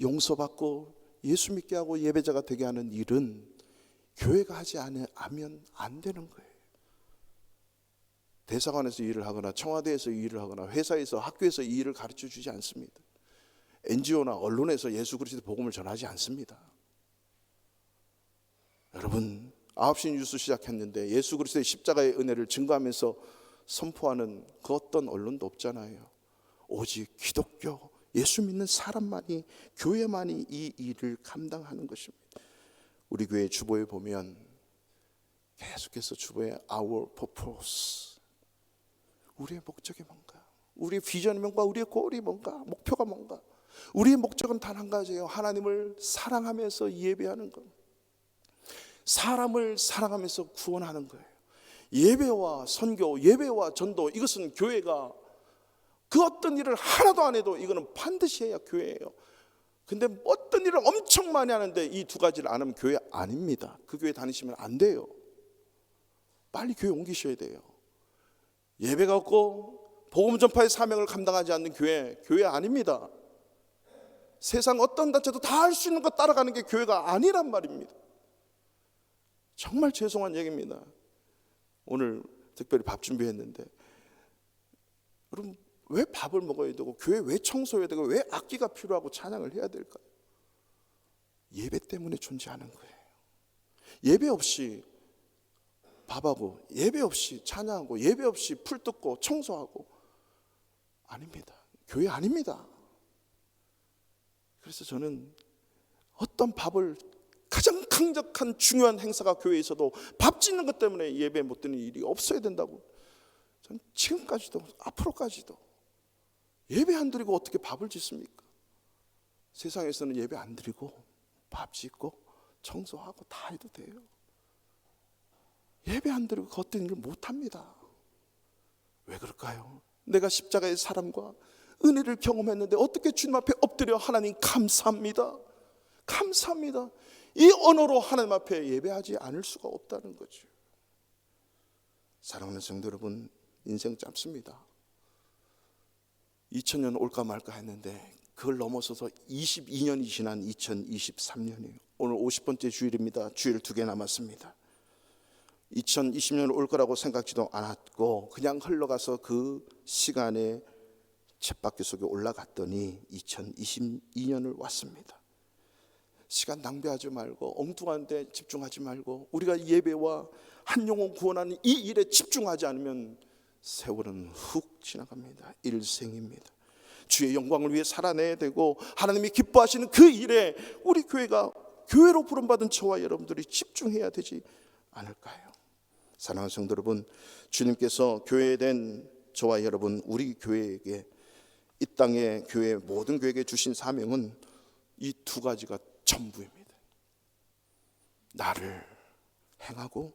용서받고 예수 믿게 하고 예배자가 되게 하는 일은 교회가 하지 않으면 안 되는 거예요. 대사관에서 일을 하거나 청와대에서 일을 하거나 회사에서 학교에서 이 일을 가르쳐 주지 않습니다. NGO나 언론에서 예수 그리스도의 복음을 전하지 않습니다. 여러분, 9시 뉴스 시작했는데 예수 그리스도의 십자가의 은혜를 증거하면서 선포하는 그 어떤 언론도 없잖아요. 오직 기독교, 예수 믿는 사람만이, 교회만이 이 일을 감당하는 것입니다. 우리 교회 주보에 보면 계속해서 주보에 Our purpose, 우리의 목적이 뭔가, 우리의 비전이 뭔가, 우리의 골이 뭔가, 목표가 뭔가. 우리의 목적은 단 한 가지예요. 하나님을 사랑하면서 예배하는 것, 사람을 사랑하면서 구원하는 거예요. 예배와 선교, 예배와 전도, 이것은 교회가 그 어떤 일을 하나도 안 해도 이거는 반드시 해야 교회예요. 근데 어떤 일을 엄청 많이 하는데 이 두 가지를 안 하면 교회 아닙니다. 그 교회 다니시면 안 돼요. 빨리 교회 옮기셔야 돼요. 예배가 없고 복음 전파의 사명을 감당하지 않는 교회 아닙니다. 세상 어떤 단체도 다 할 수 있는 거 따라가는 게 교회가 아니란 말입니다. 정말 죄송한 얘기입니다. 오늘 특별히 밥 준비했는데, 여러분 왜 밥을 먹어야 되고 교회 왜 청소해야 되고 왜 악기가 필요하고 찬양을 해야 될까요? 예배 때문에 존재하는 거예요. 예배 없이 밥하고, 예배 없이 찬양하고, 예배 없이 풀 뜯고 청소하고 아닙니다. 교회 아닙니다. 그래서 저는 어떤 밥을, 가장 강력한 중요한 행사가 교회에 있어도 밥 짓는 것 때문에 예배 못 드는 일이 없어야 된다고, 저는 지금까지도 앞으로까지도 예배 안 드리고 어떻게 밥을 짓습니까? 세상에서는 예배 안 드리고 밥 짓고 청소하고 다 해도 돼요. 예배 안 드리고 겉된 일을 못합니다. 왜 그럴까요? 내가 십자가의 사랑과 은혜를 경험했는데 어떻게 주님 앞에 엎드려 하나님 감사합니다, 감사합니다, 이 언어로 하나님 앞에 예배하지 않을 수가 없다는 거죠. 사랑하는 성도 여러분, 인생 짧습니다. 2000년 올까 말까 했는데 그걸 넘어서서 22년이 지난 2023년이에요. 오늘 50번째 주일입니다. 주일 2개 남았습니다. 2020년 올 거라고 생각지도 않았고 그냥 흘러가서 그 시간에 쳇바퀴 속에 올라갔더니 2022년을 왔습니다. 시간 낭비하지 말고 엉뚱한 데 집중하지 말고 우리가 예배와 한 영혼 구원하는 이 일에 집중하지 않으면 세월은 훅 지나갑니다. 일생입니다. 주의 영광을 위해 살아내야 되고 하나님이 기뻐하시는 그 일에 우리 교회가, 교회로 부름받은 저와 여러분들이 집중해야 되지 않을까요? 사랑하는 성도 여러분, 주님께서 교회에 된 저와 여러분, 우리 교회에게, 이 땅의 교회, 모든 교회에게 주신 사명은 이 2가지가 전부입니다. 나를 행하고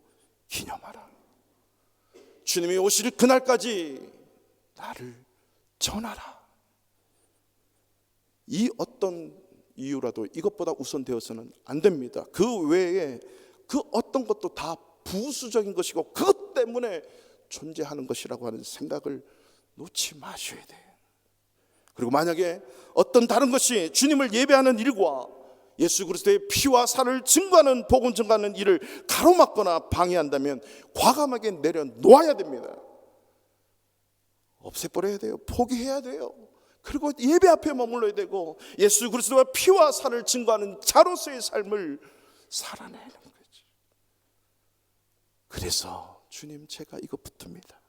기념하라. 주님이 오실 그날까지 나를 전하라. 이 어떤 이유라도 이것보다 우선되어서는 안 됩니다. 그 외에 그 어떤 것도 다 부수적인 것이고 그것 때문에 존재하는 것이라고 하는 생각을 놓지 마셔야 돼요. 그리고 만약에 어떤 다른 것이 주님을 예배하는 일과 예수 그리스도의 피와 살을 증거하는, 복음 증거하는 일을 가로막거나 방해한다면 과감하게 내려놓아야 됩니다. 없애버려야 돼요. 포기해야 돼요. 그리고 예배 앞에 머물러야 되고 예수 그리스도의 피와 살을 증거하는 자로서의 삶을 살아내는 거죠. 그래서 주님, 제가 이거 붙습니다.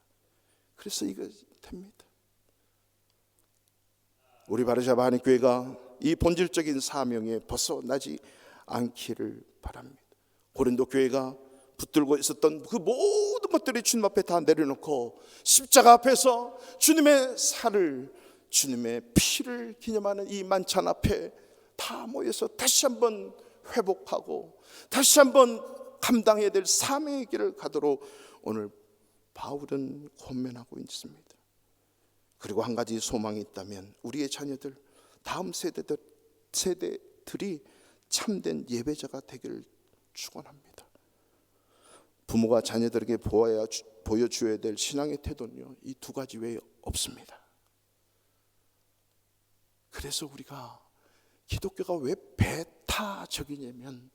그래서 이거 됩니다. 우리 바르샤바 한인교회가 이 본질적인 사명에 벗어나지 않기를 바랍니다. 고린도 교회가 붙들고 있었던 그 모든 것들이 주님 앞에 다 내려놓고 십자가 앞에서 주님의 살을, 주님의 피를 기념하는 이 만찬 앞에 다 모여서 다시 한번 회복하고 다시 한번 감당해야 될 사명의 길을 가도록 오늘 바울은 권면하고 있습니다. 그리고 한 가지 소망이 있다면 우리의 자녀들, 다음 세대들이 참된 예배자가 되기를 축원합니다. 부모가 자녀들에게 보여줘야 될 신앙의 태도는요, 이 2가지 외에 없습니다. 그래서 우리가 기독교가 왜 배타적이냐면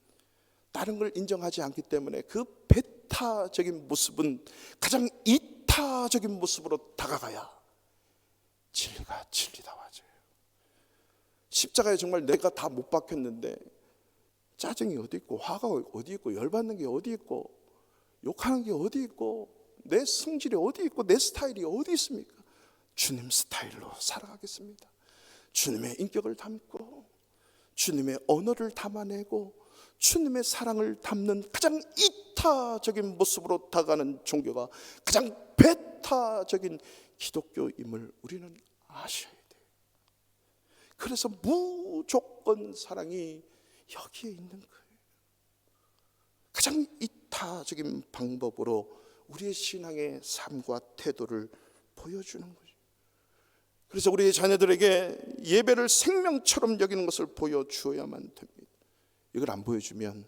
다른 걸 인정하지 않기 때문에 그 배타적인 모습은 가장 이타적인 모습으로 다가가야 진리가 진리다 맞아요. 십자가에 정말 내가 다 못 박혔는데 짜증이 어디 있고 화가 어디 있고 열받는 게 어디 있고 욕하는 게 어디 있고 내 성질이 어디 있고 내 스타일이 어디 있습니까? 주님 스타일로 살아가겠습니다. 주님의 인격을 담고 주님의 언어를 담아내고 주님의 사랑을 담는 가장 이타적인 모습으로 다가가는 종교가 가장 배타적인 기독교임을 우리는 아셔야 돼요. 그래서 무조건 사랑이 여기에 있는 거예요. 가장 이타적인 방법으로 우리의 신앙의 삶과 태도를 보여주는 거죠. 그래서 우리의 자녀들에게 예배를 생명처럼 여기는 것을 보여주어야만 됩니다. 이걸 안 보여주면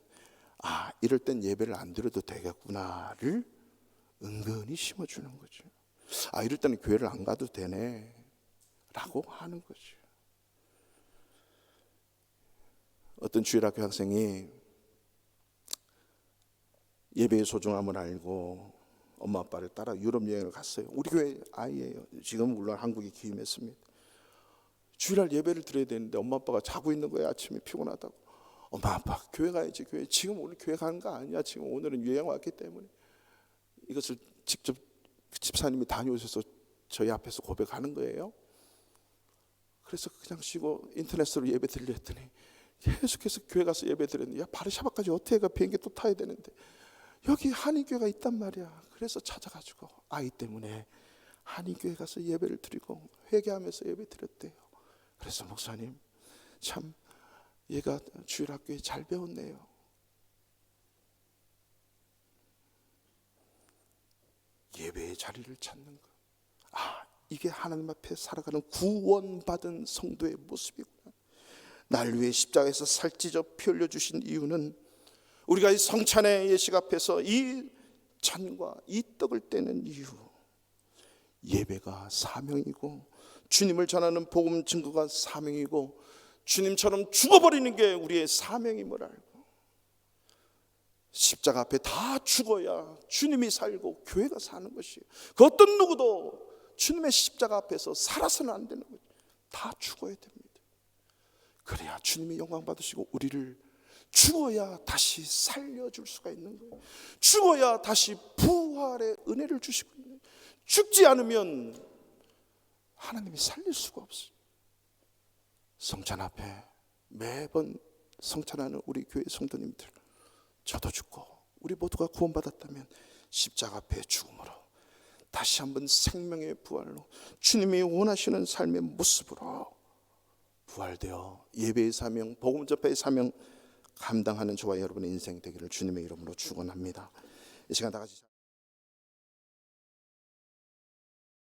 이럴 땐 예배를 안 드려도 되겠구나를 은근히 심어주는 거죠. 이럴 때는 교회를 안 가도 되네 라고 하는 거죠. 어떤 주일학교 학생이 예배의 소중함을 알고 엄마 아빠를 따라 유럽 여행을 갔어요. 우리 교회 아이예요. 지금 물론 한국에 귀임했습니다. 주일날 예배를 드려야 되는데 엄마 아빠가 자고 있는 거예요. 아침에 피곤하다고. 엄마 아빠 교회 가야지. 교회 지금 오늘 교회 가는 거 아니야. 지금 오늘은 여행 왔기 때문에. 이것을 직접 집사님이 다녀오셔서 저희 앞에서 고백하는 거예요. 그래서 그냥 쉬고 인터넷으로 예배 드리려 했더니 계속해서 교회 가서 예배 드렸는데, 야 바르샤바까지 어떻게 가? 비행기 또 타야 되는데 여기 한인교회가 있단 말이야. 그래서 찾아가지고 아이 때문에 한인교회 가서 예배를 드리고 회개하면서 예배 드렸대요. 그래서 목사님 참 얘가 주일학교에 잘 배웠네요. 예배의 자리를 찾는 것. 이게 하나님 앞에 살아가는 구원받은 성도의 모습이구나. 날 위해 십자가에서 살찌져 피 흘려 주신 이유는 우리가 이 성찬의 예식 앞에서 이 잔과 이 떡을 떼는 이유, 예배가 사명이고 주님을 전하는 복음 증거가 사명이고 주님처럼 죽어버리는 게 우리의 사명임을 알고 십자가 앞에 다 죽어야 주님이 살고 교회가 사는 것이에요. 그 어떤 누구도 주님의 십자가 앞에서 살아서는 안 되는 거예요. 다 죽어야 됩니다. 그래야 주님이 영광 받으시고 우리를 죽어야 다시 살려줄 수가 있는 거예요. 죽어야 다시 부활의 은혜를 주시고 있는 거예요. 죽지 않으면 하나님이 살릴 수가 없어요. 성찬 앞에 매번 성찬하는 우리 교회 성도님들, 저도 죽고 우리 모두가 구원받았다면 십자가 앞에 죽음으로 다시 한번 생명의 부활로 주님이 원하시는 삶의 모습으로 부활되어 예배의 사명, 복음 전파의 사명 감당하는 저와 여러분의 인생 되기를 주님의 이름으로 축원합니다. 이 시간 다 같이